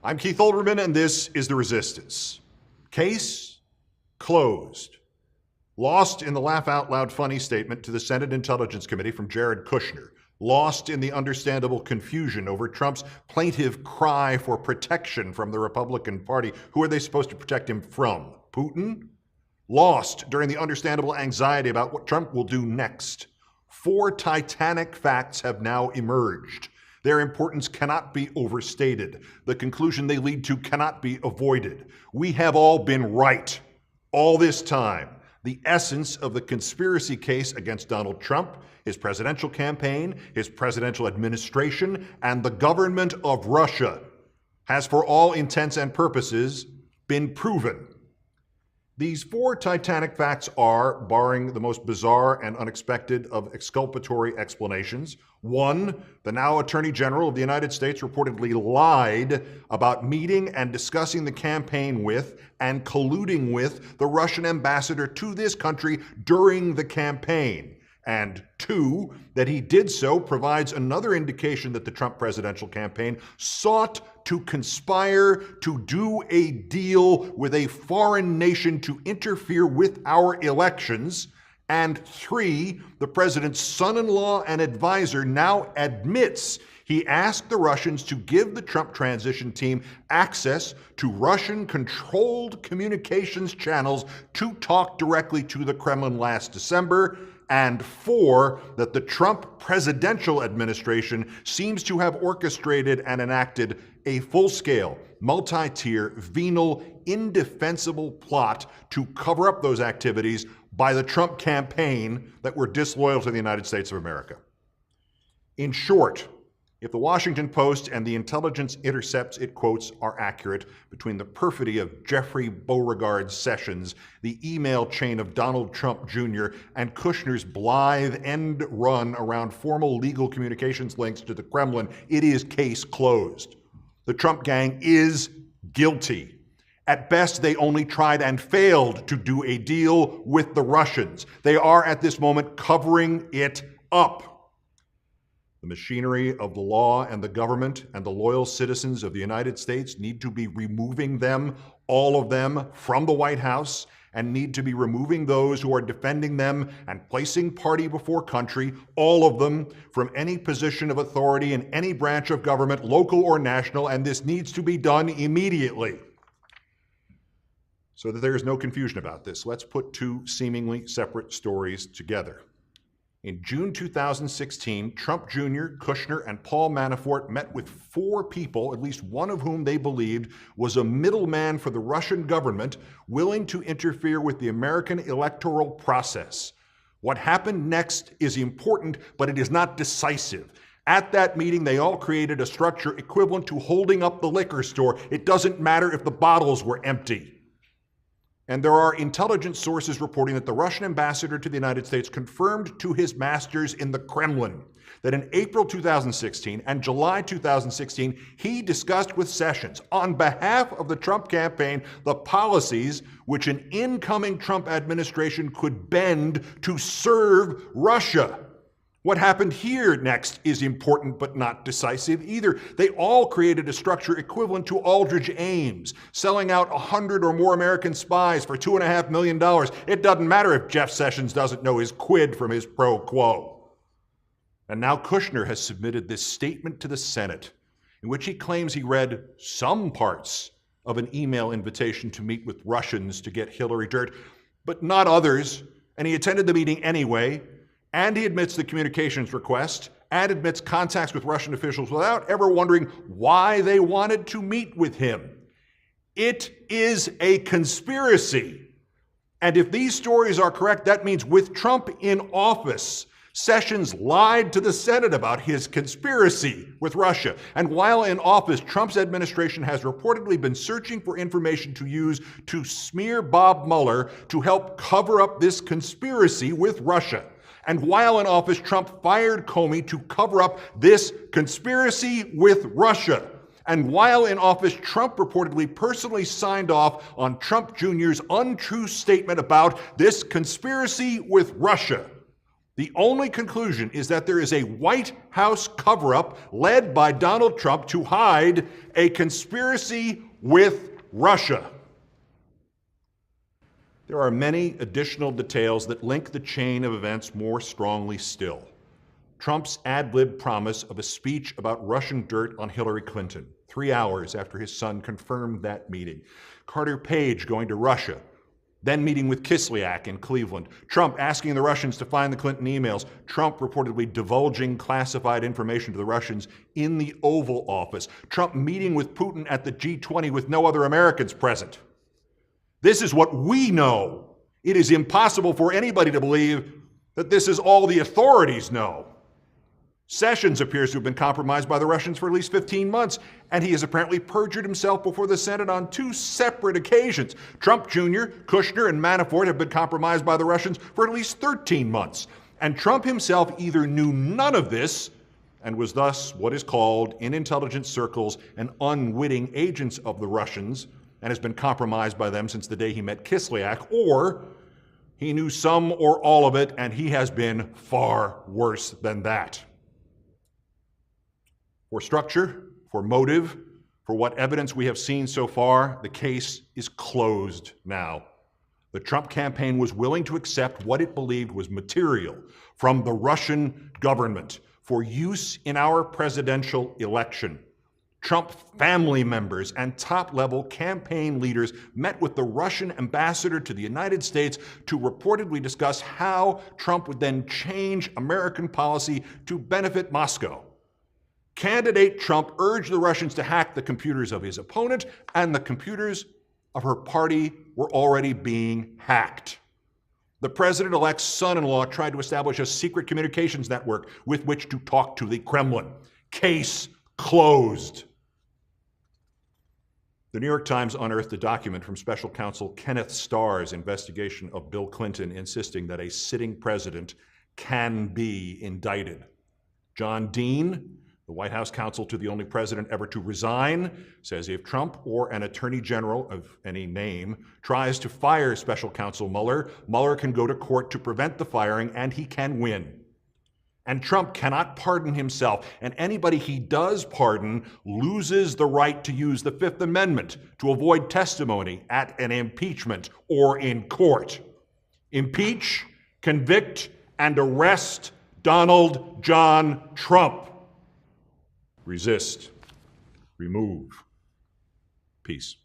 I'm Keith Olbermann, and this is The Resistance. Case closed. Lost in the laugh-out-loud funny statement to the Senate Intelligence Committee from Jared Kushner. Lost in the understandable confusion over Trump's plaintive cry for protection from the Republican Party. Who are they supposed to protect him from? Putin? Lost during the understandable anxiety about what Trump will do next. 4 titanic facts have now emerged. Their importance cannot be overstated. The conclusion they lead to cannot be avoided. We have all been right all this time. The essence of the conspiracy case against Donald Trump, his presidential campaign, his presidential administration, and the government of Russia has, for all intents and purposes, been proven. These 4 titanic facts are, barring the most bizarre and unexpected of exculpatory explanations: 1, the now Attorney General of the United States reportedly lied about meeting and discussing the campaign with and colluding with the Russian ambassador to this country during the campaign. And 2, that he did so provides another indication that the Trump presidential campaign sought to conspire to do a deal with a foreign nation to interfere with our elections. And 3, the president's son-in-law and advisor now admits he asked the Russians to give the Trump transition team access to Russian-controlled communications channels to talk directly to the Kremlin last December. And 4, that the Trump presidential administration seems to have orchestrated and enacted a full-scale, multi-tier, venal, indefensible plot to cover up those activities by the Trump campaign that were disloyal to the United States of America. In short, if the Washington Post and the intelligence intercepts it quotes are accurate, between the perfidy of Jeffrey Beauregard Sessions, the email chain of Donald Trump Jr., and Kushner's blithe end run around formal legal communications links to the Kremlin, it is case closed. The Trump gang is guilty. At best, they only tried and failed to do a deal with the Russians. They are at this moment covering it up. The machinery of the law and the government and the loyal citizens of the United States need to be removing them, all of them, from the White House, and need to be removing those who are defending them and placing party before country, all of them, from any position of authority in any branch of government, local or national, and this needs to be done immediately. So that there is no confusion about this, let's put 2 seemingly separate stories together. In June 2016, Trump Jr., Kushner, and Paul Manafort met with 4 people, at least one of whom they believed was a middleman for the Russian government, willing to interfere with the American electoral process. What happened next is important, but it is not decisive. At that meeting, they all created a structure equivalent to holding up the liquor store. It doesn't matter if the bottles were empty. And there are intelligence sources reporting that the Russian ambassador to the United States confirmed to his masters in the Kremlin that in April 2016 and July 2016, he discussed with Sessions on behalf of the Trump campaign the policies which an incoming Trump administration could bend to serve Russia. What happened here next is important but not decisive either. They all created a structure equivalent to Aldrich Ames, selling out 100 or more American spies for $2.5 million. It doesn't matter if Jeff Sessions doesn't know his quid from his pro quo. And now Kushner has submitted this statement to the Senate in which he claims he read some parts of an email invitation to meet with Russians to get Hillary dirt, but not others, and he attended the meeting anyway. And he admits the communications request and admits contacts with Russian officials without ever wondering why they wanted to meet with him. It is a conspiracy. And if these stories are correct, that means with Trump in office, Sessions lied to the Senate about his conspiracy with Russia. And while in office, Trump's administration has reportedly been searching for information to use to smear Bob Mueller to help cover up this conspiracy with Russia. And while in office, Trump fired Comey to cover up this conspiracy with Russia. And while in office, Trump reportedly personally signed off on Trump Jr.'s untrue statement about this conspiracy with Russia. The only conclusion is that there is a White House cover-up led by Donald Trump to hide a conspiracy with Russia. There are many additional details that link the chain of events more strongly still. Trump's ad-lib promise of a speech about Russian dirt on Hillary Clinton, 3 hours after his son confirmed that meeting. Carter Page going to Russia, then meeting with Kislyak in Cleveland. Trump asking the Russians to find the Clinton emails. Trump reportedly divulging classified information to the Russians in the Oval Office. Trump meeting with Putin at the G20 with no other Americans present. This is what we know. It is impossible for anybody to believe that this is all the authorities know. Sessions appears to have been compromised by the Russians for at least 15 months, and he has apparently perjured himself before the Senate on 2 separate occasions. Trump Jr., Kushner, and Manafort have been compromised by the Russians for at least 13 months. And Trump himself either knew none of this and was thus what is called, in intelligence circles, an unwitting agent of the Russians and has been compromised by them since the day he met Kislyak, or he knew some or all of it, and he has been far worse than that. For structure, for motive, for what evidence we have seen so far, the case is closed now. The Trump campaign was willing to accept what it believed was material from the Russian government for use in our presidential election. Trump family members and top-level campaign leaders met with the Russian ambassador to the United States to reportedly discuss how Trump would then change American policy to benefit Moscow. Candidate Trump urged the Russians to hack the computers of his opponent, and the computers of her party were already being hacked. The president-elect's son-in-law tried to establish a secret communications network with which to talk to the Kremlin. Case closed. The New York Times unearthed a document from special counsel Kenneth Starr's investigation of Bill Clinton, insisting that a sitting president can be indicted. John Dean, the White House counsel to the only president ever to resign, says if Trump or an attorney general of any name tries to fire special counsel Mueller, Mueller can go to court to prevent the firing, and he can win. And Trump cannot pardon himself, and anybody he does pardon loses the right to use the Fifth Amendment to avoid testimony at an impeachment or in court. Impeach, convict, and arrest Donald John Trump. Resist. Remove. Peace.